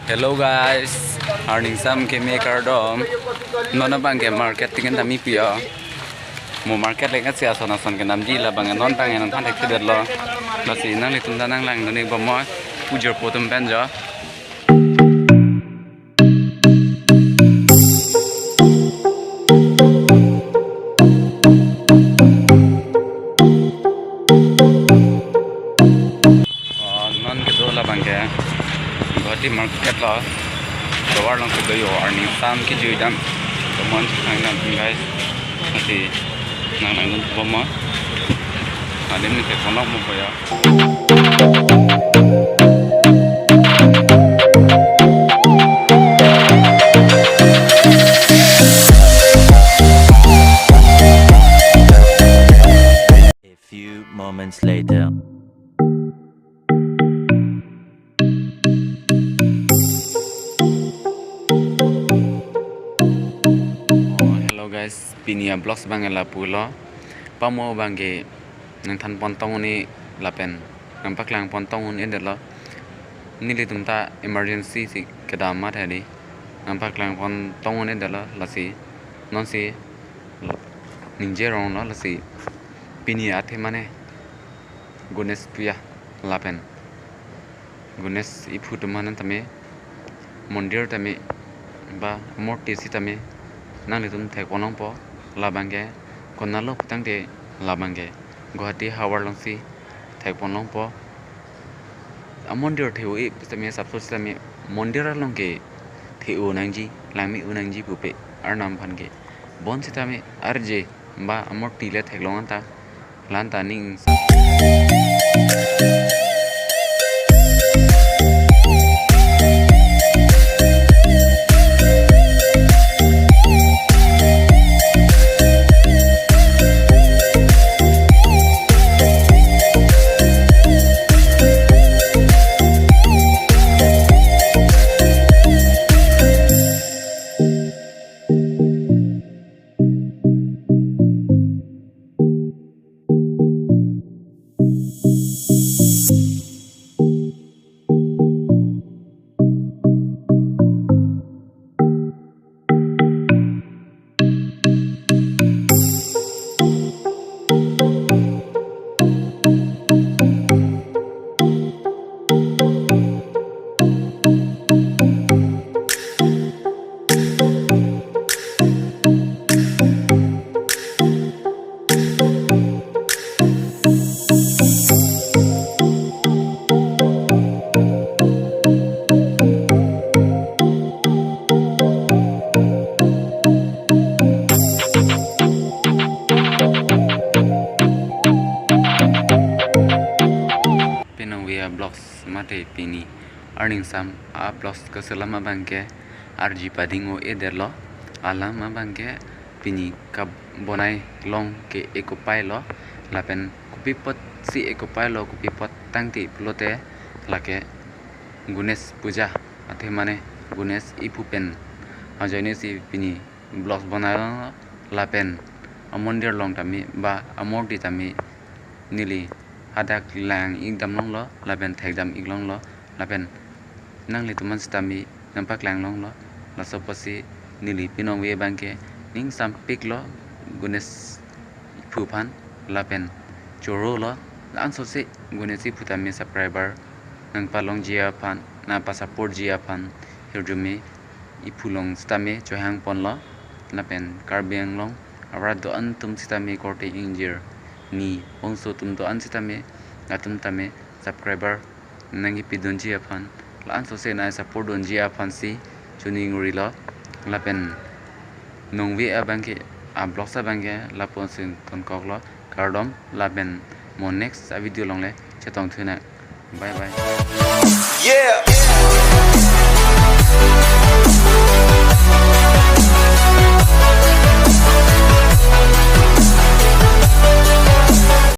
Hello guys, earning some ke maker dom. Nona bang ke market tingin kami pia. Mo market lagi ngasih asal asal ke namji lah bang non bang non than ekte lo. Masih nang litum nang lang noni bomo pujer potom benja. Non ke do lah bang ke. Guwahati market lo. Keluar langsung ke yo earning some ke juidan. Teman nang guys. Masih nang nang bomo. Ada ni ke konak mo ya. A few moments later. Hello guys, pinia vlogs bangela pulo. Pamo bangge nang than pontong ni lapen. Nampak lang pontong ni delo. Nili tumta emergency si kedama tadi. Nampak lang pontong ni delo lasi. Non si ninje rong no lasi. Pinia ate mane. Gunes pia lapen. Gunes ipu tumanan tame. Mondir tame. Ba morti si tame. Nang litum thek ponong po labangge konalo putang de labangge Guwahati hawar langsi thek ponong po amondir theu e tame sapso tame mondir longge theu nangji lami unangji pupe arnam phange bon sitame arje ba amor tile thek longanta lanta ning vlogs mate pini earning some a vlogs ke selama bangke RG padingo ederlo alama bangke pini kap bonai long ke ekopai lo lapen kupipot si ekopai lo kupipot tangti plote lake Gunes puja ate mane Gunes ipupen ajone si pini vlogs bonai lapen amondir long tami ba amorti tami nili hadak lang igdam long lo lapen thekdam iglong lo lapen nang lituman stami nampak lang long lo la soposi nili pinong we bangke ning sampik lo Gunes phupan lapen choro lo an sosi Gunes phutami subscriber nang palong jia phan na pa support jia phan hirjumi ipulong stami chohang pon lo lapen karbeng long arado antum stami korte injir ni bongso tum do an sitame atum tame subscriber nangi pidonji aphan lan so se na support donji aphan si chuni nguri lo lapen nongwi abangke a blog sa bangke lapon sin kon kok lo kardom lapen mo next video long le chetong thuna bye bye. Yeah.